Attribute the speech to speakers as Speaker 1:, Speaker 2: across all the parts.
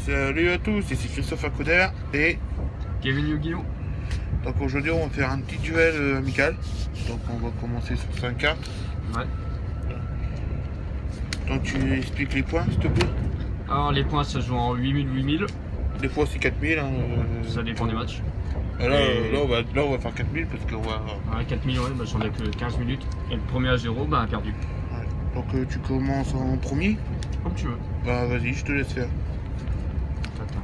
Speaker 1: Salut à tous, ici Christopher Couder et
Speaker 2: Kevin Yu-Gi-Oh!
Speaker 1: donc aujourd'hui on va faire un petit duel amical. Donc on va commencer sur 5 cartes.
Speaker 2: Ouais.
Speaker 1: Donc tu expliques les points s'il te plaît.
Speaker 2: Alors les points ça se joue en 8000.
Speaker 1: Des fois c'est 4000 hein,
Speaker 2: Ça dépend des matchs.
Speaker 1: Là,
Speaker 2: Et-
Speaker 1: là, on va faire 4000 parce qu'on va...
Speaker 2: Ouais, 4000 ouais, bah, j'en ai que 15 minutes. Et le premier à 0, bah perdu.
Speaker 1: Ouais. Donc tu commences en premier.
Speaker 2: Comme tu veux.
Speaker 1: Bah vas-y, je te laisse faire.
Speaker 2: Attends.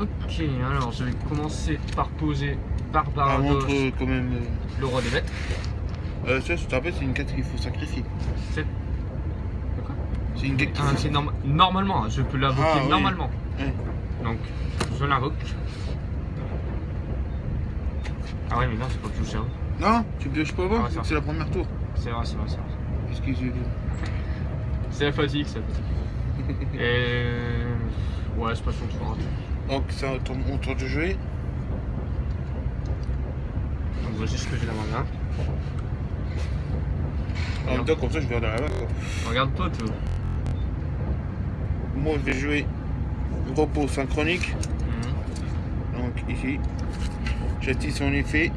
Speaker 2: Ok, alors je vais commencer par poser
Speaker 1: Ah,
Speaker 2: Barbarados,
Speaker 1: montre quand même...
Speaker 2: le roi des bêtes.
Speaker 1: ça je te rappelle c'est une carte qu'il faut sacrifier.
Speaker 2: C'est. De quoi?
Speaker 1: C'est une carte qu'il
Speaker 2: Ah,
Speaker 1: faut
Speaker 2: c'est normalement, hein, je peux l'invoquer
Speaker 1: Ah, oui.
Speaker 2: normalement.
Speaker 1: Ouais.
Speaker 2: Donc, je l'invoque. Ah ouais, mais non, c'est pas touché. Hein.
Speaker 1: Non, tu pioches pas avant,
Speaker 2: Ah ouais, ça.
Speaker 1: c'est la première tour.
Speaker 2: C'est vrai, c'est vrai, c'est vrai.
Speaker 1: Excusez-moi.
Speaker 2: C'est la fatigue, c'est la fatigue. Et. Ouais, c'est pas son tour. Hein.
Speaker 1: Donc c'est mon tour de jouer.
Speaker 2: Donc, voici ce que j'ai la main là.
Speaker 1: En même temps comme ça je vais dans la main quoi.
Speaker 2: Regarde pas, toi.
Speaker 1: Moi je vais jouer repos synchronique. Donc ici, j'active son effet.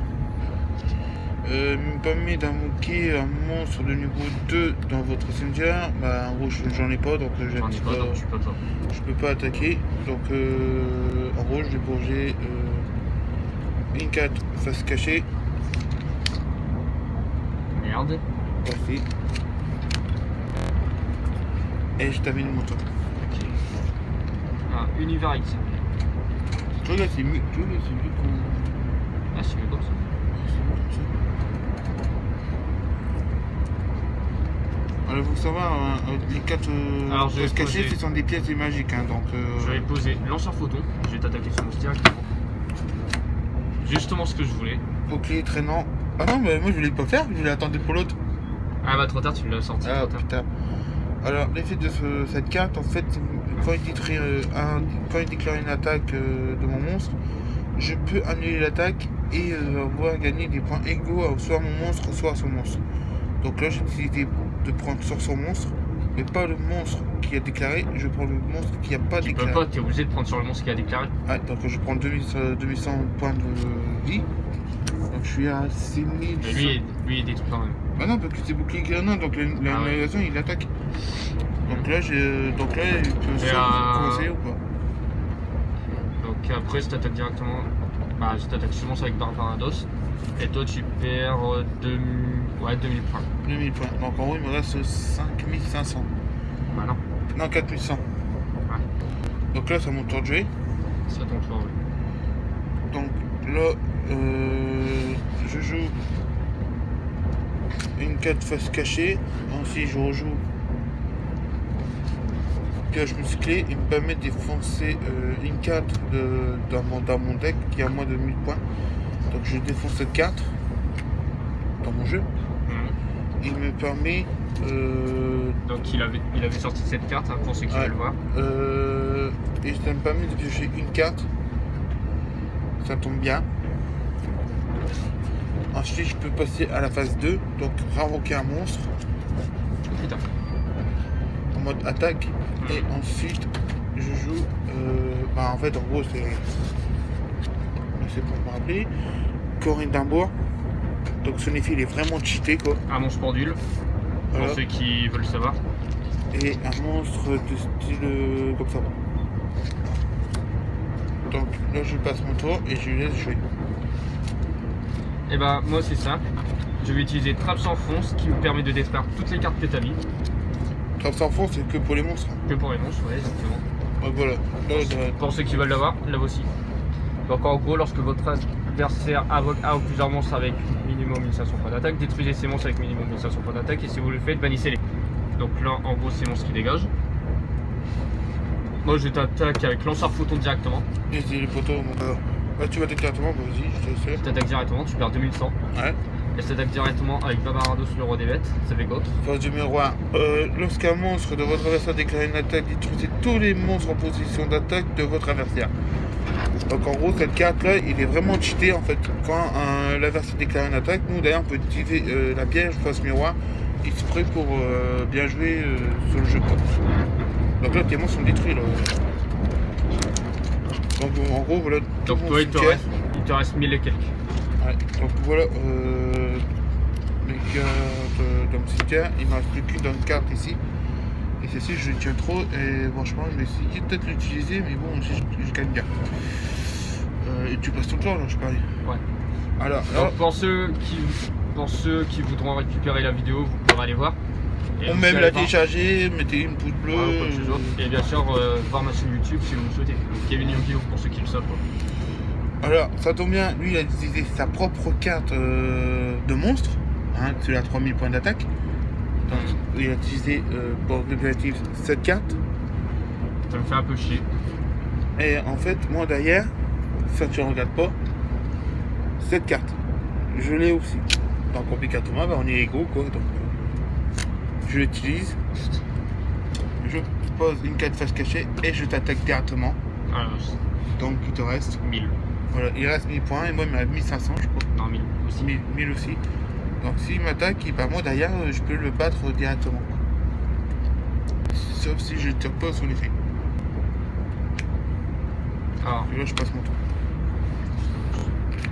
Speaker 1: Me permet d'invoquer un monstre de niveau 2 dans votre cimetière. Bah en gros j'en ai pas donc
Speaker 2: J'en ai
Speaker 1: j'active
Speaker 2: pas,
Speaker 1: pas,
Speaker 2: donc tu peux pas.
Speaker 1: je peux pas attaquer. Donc en gros je vais purger une carte face cachée.
Speaker 2: Merde.
Speaker 1: Voici. Et je termine mon tour.
Speaker 2: Ok. Ah, Univers X.
Speaker 1: Tu vois là c'est mieux, tu vois là c'est mieux qu'on...
Speaker 2: Ah, c'est mieux comme ça.
Speaker 1: Alors, il faut savoir, les cartes
Speaker 2: Alors, je vais
Speaker 1: cachées,
Speaker 2: poser-
Speaker 1: ce sont des pièces magiques. Hein, donc,
Speaker 2: Je vais poser lanceur photon. Je vais t'attaquer sur mon directement. Justement ce que je voulais.
Speaker 1: bouclier traînant. Ah non, mais moi je voulais pas faire, je voulais attendre pour l'autre.
Speaker 2: Ah bah trop tard, tu l'as sorti.
Speaker 1: Ah
Speaker 2: trop tard.
Speaker 1: putain. Alors, l'effet de cette carte, en fait, quand il déclare une attaque de mon monstre, je peux annuler l'attaque et avoir gagné des points égaux à soit mon monstre, soit à son monstre. Donc là, j'ai décidé de prendre sur son monstre, mais pas le monstre qui a déclaré, je prends le monstre qui n'a pas
Speaker 2: Tu peux
Speaker 1: déclaré.
Speaker 2: pas, t'es obligé de prendre sur le monstre qui a déclaré.
Speaker 1: Ouais, donc je prends 2100 points de vie. Donc je suis à 6000.
Speaker 2: Mais lui, il détruit quand même.
Speaker 1: Bah non, parce que c'est bouclier grenade, donc l'annulation il attaque. Donc là, il peut soit commencer ou pas.
Speaker 2: Donc après, je t'attaque directement. Bah, je t'attaque seulement avec Barbarados. Et toi, tu perds 2000 points.
Speaker 1: 2000 points. Donc en gros, il me reste 5500.
Speaker 2: Bah non,
Speaker 1: Non, 4100.
Speaker 2: Ouais.
Speaker 1: Donc là, c'est mon tour de jouer.
Speaker 2: c'est à ton tour. Oui.
Speaker 1: Donc là, je joue une carte face cachée. Ensuite, je rejoue pioche musclée. Il me permet de défoncer une carte dans mon deck qui a moins de 1000 points. Donc je défonce cette carte dans mon jeu. Il me permet
Speaker 2: Donc il avait sorti cette carte, hein, pour ceux qui
Speaker 1: Ouais.
Speaker 2: veulent voir.
Speaker 1: et ça me permet de piocher une carte. Ça tombe bien. Ensuite, je peux passer à la phase 2, donc invoquer un monstre
Speaker 2: Putain.
Speaker 1: en mode attaque. Et ensuite, je joue. En fait, en gros, c'est pour me rappeler. Corinne d'Ambour. Donc, son effet, il est vraiment cheaté, quoi.
Speaker 2: Un monstre pendule,
Speaker 1: Voilà.
Speaker 2: pour ceux qui veulent savoir.
Speaker 1: Et un monstre de style comme ça. Donc, là, je passe mon tour et je lui laisse jouer.
Speaker 2: Et bah, moi, c'est simple. Je vais utiliser Trappe sans fond, ce qui me permet de détruire toutes les cartes que t'as mis.
Speaker 1: Trappe sans fond, c'est que pour les monstres.
Speaker 2: Que pour les monstres, ouais, exactement.
Speaker 1: Donc, voilà. Là,
Speaker 2: Pour ceux qui veulent l'avoir, la voici. Donc en gros, lorsque votre adversaire invoque un ou plusieurs monstres avec minimum 1500 points d'attaque, détruisez ces monstres avec minimum 1500 points d'attaque et si vous le faites, bannissez-les. Donc là, en gros, c'est monstres qui dégagent. Moi, je t'attaque avec lanceur photon directement.
Speaker 1: et c'est les poteaux. Là, tu vas directement, vas-y, je te laisse.
Speaker 2: Je t'attaque directement, tu perds 2100.
Speaker 1: Ouais.
Speaker 2: Et je t'attaque directement avec Barbarados, le roi des bêtes, ça fait go.
Speaker 1: Phase numéro 1. Lorsqu'un monstre de votre adversaire déclare une attaque, détruisez tous les monstres en position d'attaque de votre adversaire. Donc en gros, cette carte là, il est vraiment cheaté en fait. Quand l'adversaire déclare une attaque, nous d'ailleurs on peut activer la piège face miroir exprès pour bien jouer sur le jeu. Donc là, tes monstres sont détruits là. Donc en gros, voilà. tout
Speaker 2: Donc
Speaker 1: mon
Speaker 2: toi, il te
Speaker 1: cimetière.
Speaker 2: reste 1000 et quelques.
Speaker 1: Ouais, donc voilà les cartes dans mon cimetière. Il ne me reste plus qu'une dans une carte ici. Et celle-ci, je tiens trop. Et franchement, je vais essayer peut-être de l'utiliser, mais bon, je gagne bien. Et tu passes tout le temps là, je parie.
Speaker 2: Ouais.
Speaker 1: Alors,
Speaker 2: Donc pour ceux qui voudront récupérer la vidéo, vous pourrez aller voir. Et
Speaker 1: on
Speaker 2: vous
Speaker 1: même
Speaker 2: allez
Speaker 1: la
Speaker 2: voir.
Speaker 1: télécharger, mettez une pouce bleu.
Speaker 2: Voilà, comme ces autres. Et bien sûr, voir ma chaîne YouTube si vous le souhaitez. Donc, Kevin Yu-Gi-Oh pour ceux qui le savent pas.
Speaker 1: Alors, ça tombe bien, lui il a utilisé sa propre carte de monstre, hein, c'est la 3000 points d'attaque. Donc, il a utilisé pour l'objectif cette carte.
Speaker 2: Ça me fait un peu chier.
Speaker 1: Et en fait, moi derrière, ça tu ne regardes pas, cette carte, je l'ai aussi. Dans Complicatoma, on est égaux quoi. Donc, je l'utilise, je pose une carte face cachée et je t'attaque directement.
Speaker 2: Alors,
Speaker 1: Donc il te reste,
Speaker 2: 1000.
Speaker 1: voilà, il reste 1000 points et moi il me reste 1500 je crois.
Speaker 2: Non, 1000 aussi.
Speaker 1: 1000 aussi. Donc s'il m'attaque, moi derrière, je peux le battre directement. Sauf si je ne tire pas son effet.
Speaker 2: Alors,
Speaker 1: Et là je passe mon tour.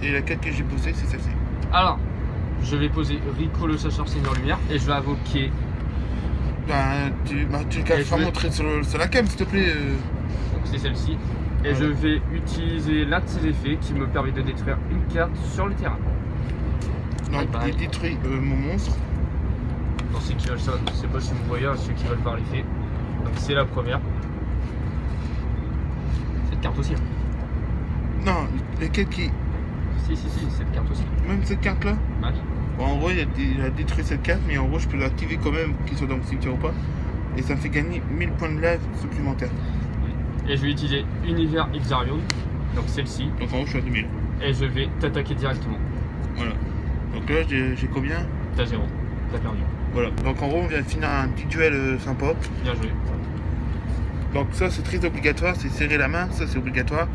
Speaker 1: Et la carte que j'ai posée, c'est celle-ci.
Speaker 2: je vais poser Rico le chasseur Seigneur Lumière et je vais invoquer.
Speaker 1: Tu
Speaker 2: Et
Speaker 1: feras
Speaker 2: je vais-
Speaker 1: montrer sur la cam s'il te plaît.
Speaker 2: Donc c'est celle-ci. Et
Speaker 1: Voilà.
Speaker 2: je vais utiliser l'un de ses effets qui me permet de détruire une carte sur le terrain.
Speaker 1: Donc
Speaker 2: pareil.
Speaker 1: il détruit mon monstre.
Speaker 2: Pour ceux qui veulent ça, je sais pas si vous voyez, ceux qui veulent voir l'effet. Donc c'est la première. Cette carte aussi. Hein.
Speaker 1: Non, lesquels qui.
Speaker 2: Si, cette carte aussi.
Speaker 1: Même cette carte là.
Speaker 2: Ouais.
Speaker 1: Bon, en gros il a détruit cette carte, mais en gros je peux l'activer quand même, qu'il soit dans le cimetière ou pas. Et ça me fait gagner 1000 points de live supplémentaires.
Speaker 2: Et je vais utiliser Univers Exarium, donc celle-ci,
Speaker 1: Donc en gros je suis à 2000.
Speaker 2: et je vais t'attaquer directement.
Speaker 1: Voilà. Donc là j'ai combien?
Speaker 2: T'as 0, t'as perdu.
Speaker 1: Voilà. Donc en gros on vient de finir un petit duel sympa.
Speaker 2: Bien joué.
Speaker 1: Donc ça c'est très obligatoire, c'est serrer la main, ça c'est obligatoire.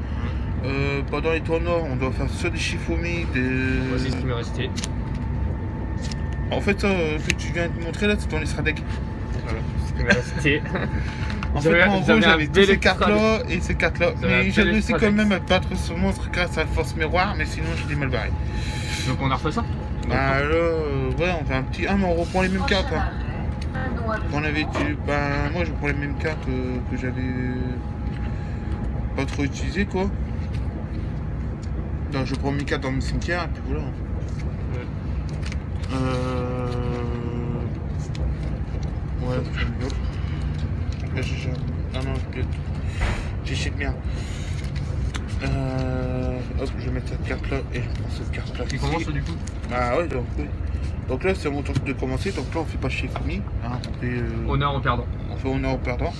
Speaker 1: Pendant les tournois on doit faire soit des Shifumi,
Speaker 2: Voici ce qui m'est resté.
Speaker 1: En fait ça que tu viens de montrer là c'est ton Estra deck.
Speaker 2: Voilà, ce qui m'est resté.
Speaker 1: En fait moi en gros j'avais toutes ces cartes là et ces cartes là.
Speaker 2: J'avais un
Speaker 1: Mais j'ai
Speaker 2: bel
Speaker 1: réussi
Speaker 2: Extra
Speaker 1: quand
Speaker 2: deck.
Speaker 1: même à battre ce monstre grâce à la force miroir, mais sinon j'étais mal barré.
Speaker 2: Donc on a refait ça.
Speaker 1: Bah là ouais on fait un petit. Ah mais on reprend les mêmes cartes hein. On avait tu. Bah moi je prends les mêmes cartes que j'avais pas trop utilisées quoi. Donc je prends mes cartes dans mon cimetière et puis voilà. Ouais, je vais hop. Là j'ai. Ah non, j'ai chez de merde. Hop, je vais mettre cette carte là et je prends cette carte là.
Speaker 2: Tu commences du coup.
Speaker 1: Ah ouais, donc oui. Donc là c'est à mon tour de commencer, donc là on fait pas chez Fumi, hein,
Speaker 2: Honneur en perdant.
Speaker 1: on fait honneur au perdant.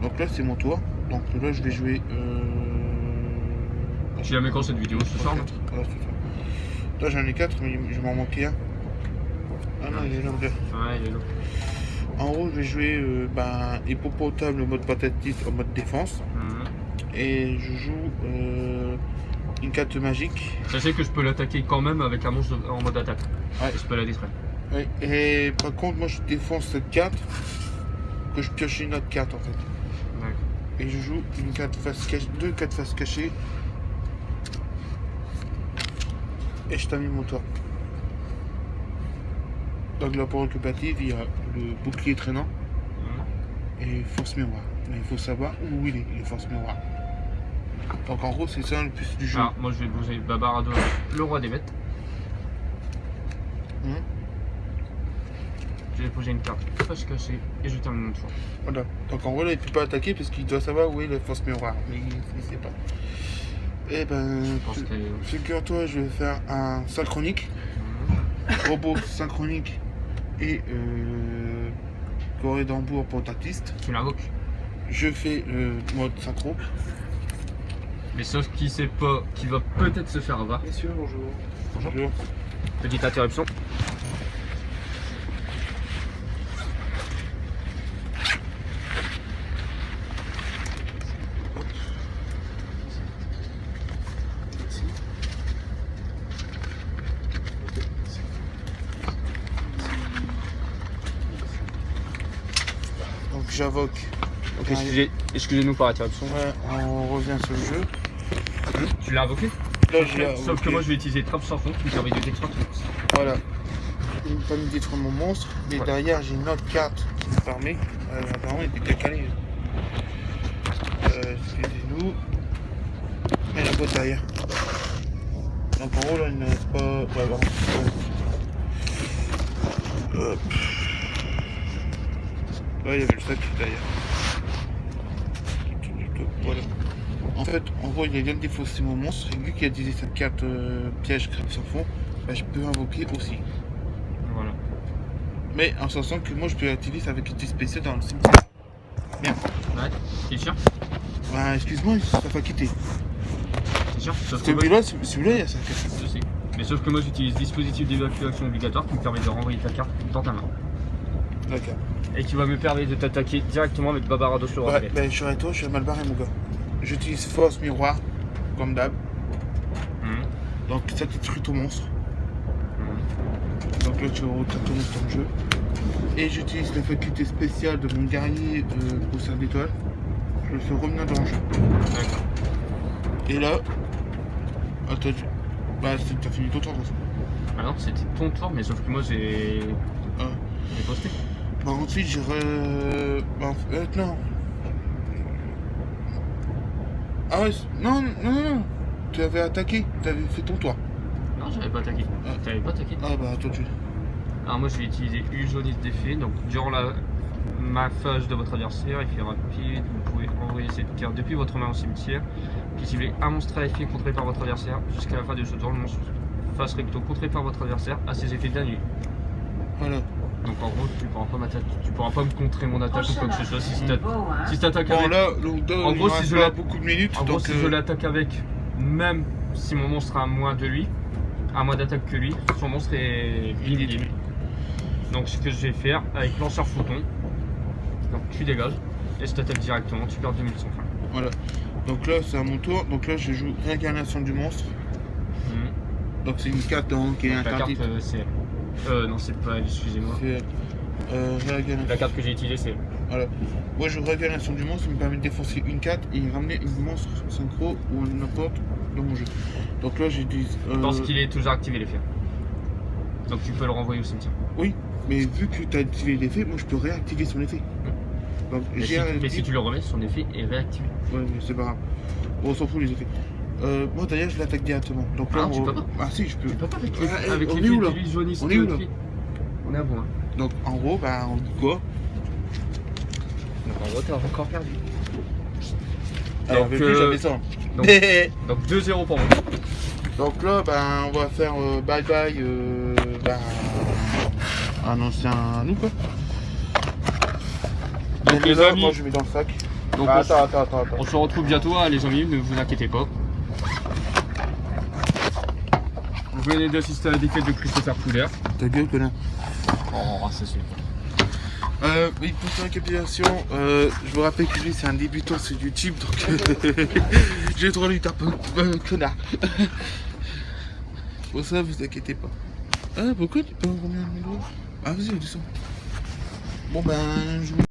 Speaker 1: Donc là c'est mon tour, donc là je vais jouer.
Speaker 2: Tu la mets quand cette vidéo ce soir?
Speaker 1: Quatre. Voilà, c'est ça. Là j'en ai 4 mais je m'en manquais un. Ah non il est là.
Speaker 2: Ouais, il est là.
Speaker 1: En gros je vais jouer hippopotame le mode patatite en mode défense. Et je joue une carte magique.
Speaker 2: Sachez que je peux l'attaquer quand même avec un monstre en mode attaque.
Speaker 1: Ouais.
Speaker 2: Je peux la détruire.
Speaker 1: Ouais. Et par contre moi je défonce cette carte, que je pioche une autre carte en fait.
Speaker 2: Ouais.
Speaker 1: Et je joue une carte face cachée, deux cartes face cachées. Et je termine mon tour. Donc là pour récupérative, il y a le bouclier traînant et force miroir. Mais il faut savoir où il est force miroir. Donc en gros c'est ça le plus du jeu.
Speaker 2: Ah, moi je vais bouger Babarado, le roi des bêtes. Je vais poser une carte face cachée et je termine mon tour.
Speaker 1: Voilà. Donc en gros là il peut pas attaquer parce qu'il doit savoir où est la force miroir. Mais il sait pas. Et ben
Speaker 2: Je pense que.
Speaker 1: figure-toi je vais faire un synchronique. Robot synchronique et Corée d'Hambourg portatiste.
Speaker 2: Tu l'invoques.
Speaker 1: Je fais le mode synchro.
Speaker 2: Mais sauf qui sait pas, qui va peut-être se faire avoir.
Speaker 3: Messieurs, bonjour.
Speaker 1: Bonjour.
Speaker 2: Petite interruption.
Speaker 1: Donc Donc j'invoque.
Speaker 2: Donc excusez-nous pour l'interruption.
Speaker 1: Ouais, on revient sur le jeu.
Speaker 2: Tu l'as invoqué?
Speaker 1: Là, j'ai
Speaker 2: Sauf que moi je vais utiliser Trappe sans fond qui me permet de détruire ton monstre.
Speaker 1: Voilà. Il me permet de détruire mon monstre. Mais
Speaker 2: Ouais.
Speaker 1: derrière, j'ai une autre carte qui me permet. Apparemment, il était calé. Excusez-nous. Et la boîte derrière. Donc en gros, là, il ne reste pas. Ouais, bon. Hop. Là, il y avait le sac derrière. Voilà. En fait, en gros, il vient de défausser mon monstre. Et vu qu'il a utilisé cette carte piège crêpe sans fond, bah, je peux invoquer aussi.
Speaker 2: Voilà.
Speaker 1: Mais en sachant que moi, je peux l'utiliser avec une spéciale dans le cimetière. Merde.
Speaker 2: Ouais, t'es sûr?
Speaker 1: Bah, excuse-moi, ça va quitter.
Speaker 2: T'es sûr? Sauf que moi,
Speaker 1: Celui-là, il y a ça.
Speaker 2: je sais. Mais sauf que moi j'utilise dispositif d'évacuation obligatoire qui me permet de renvoyer ta carte dans ta main.
Speaker 1: D'accord.
Speaker 2: Et qui va me permettre de t'attaquer directement avec Babarados le
Speaker 1: Ouais,
Speaker 2: Ravet.
Speaker 1: ben, je serai toi, je suis mal barré, mon gars. J'utilise force miroir, comme d'hab.
Speaker 2: Mhm.
Speaker 1: Donc, ça détruit ton monstre.
Speaker 2: Mhm.
Speaker 1: Donc là, tu retrouves ton monstre dans le jeu. Et j'utilise la faculté spéciale de mon guerrier au sein d'étoile. Je le fais revenir dans le jeu.
Speaker 2: D'accord.
Speaker 1: Et là. Attends, bah, t'as fini ton tour, de toute façon.
Speaker 2: Ah non, c'était ton tour, mais sauf que moi j'ai
Speaker 1: Ah.
Speaker 2: posté.
Speaker 1: Bah, ensuite, j'irai. Bah, en fait, non. Ah ouais, non. Tu avais attaqué, tu avais fait ton tour.
Speaker 2: Non, j'avais pas attaqué.
Speaker 1: Ah.
Speaker 2: T'avais pas attaqué.
Speaker 1: Ah bah, attends, tu.
Speaker 2: Alors moi je vais utiliser U jaunisse d'effet. Donc durant ma phase de votre adversaire, effet rapide, vous pouvez envoyer cette carte depuis votre main au cimetière. Puis cibler un monstre à effet contré par votre adversaire jusqu'à la fin de ce tour. Le monstre face recto contré par votre adversaire a ses effets d'annulé.
Speaker 1: Voilà.
Speaker 2: Donc en gros tu pourras pas m'attaquer, tu pourras pas me contrer mon attaque ou quoi que ce soit si t'attaques
Speaker 1: Bon,
Speaker 2: avec.
Speaker 1: là, donc,
Speaker 2: En gros, si je
Speaker 1: pas
Speaker 2: la-
Speaker 1: beaucoup de minutes,
Speaker 2: En gros,
Speaker 1: donc.
Speaker 2: si je l'attaque avec, même si mon monstre a moins de lui, a moins d'attaque que lui, son monstre est inéliminé. Donc ce que je vais faire avec lanceur photon, donc tu dégages et je t'attaque directement, tu perds 2000 sans fin.
Speaker 1: Voilà. Donc là, c'est à mon tour. Donc là, je joue réincarnation du monstre. Donc c'est une carte qui est
Speaker 2: Donc, la carte
Speaker 1: interdite.
Speaker 2: c'est non c'est pas elle, excusez-moi.
Speaker 1: C'est réincarnation.
Speaker 2: La carte que j'ai utilisée c'est
Speaker 1: Voilà. Moi, je joue réincarnation du monstre, ça me permet de défoncer une carte et ramener une monstre synchro ou n'importe dans mon jeu. Donc là, j'ai dit.
Speaker 2: je pense qu'il est toujours activé l'effet. Donc tu peux le renvoyer au cimetière.
Speaker 1: Oui, mais vu que tu as activé l'effet, moi je peux réactiver son effet. Donc
Speaker 2: Mais si tu le remets, son effet est réactivé.
Speaker 1: Ouais, mais c'est pas grave. Bon, on s'en fout les effets. Moi d'ailleurs, je l'attaque directement. Donc
Speaker 2: Ah
Speaker 1: là,
Speaker 2: non, tu peux pas.
Speaker 1: Ah si, je peux.
Speaker 2: Tu peux pas avec
Speaker 1: Ah,
Speaker 2: avec
Speaker 1: on est
Speaker 2: l'effet
Speaker 1: où, là
Speaker 2: de l'huile jaunisse
Speaker 1: On est où, là
Speaker 2: de- On est à bon hein.
Speaker 1: Donc en gros, bah on dit quoi?
Speaker 2: Donc en gros t'es encore perdu.
Speaker 1: Alors,
Speaker 2: Donc,
Speaker 1: avec lui, j'avais ça.
Speaker 2: donc- Donc 2-0 pour moi.
Speaker 1: Donc là, ben, on va faire bye bye un ancien nous quoi.
Speaker 2: Donc
Speaker 1: Mais
Speaker 2: les
Speaker 1: là,
Speaker 2: amis,
Speaker 1: moi je mets dans le sac.
Speaker 2: donc,
Speaker 1: Ah, attends.
Speaker 2: on se retrouve bientôt hein, les amis, ne vous inquiétez pas. Vous venez d'assister à la défaite de Christopher Pouler.
Speaker 1: Ta gueule, connard.
Speaker 2: Oh, ça c'est.
Speaker 1: Oui, pour ta récapitulation, je vous rappelle que lui c'est un débutant sur YouTube, donc j'ai trop lui taper connard. Pour ça, vous inquiétez pas. Ah, pourquoi tu peux en remettre un numéro? Ah, vas-y, descends. Bon, ben, je vous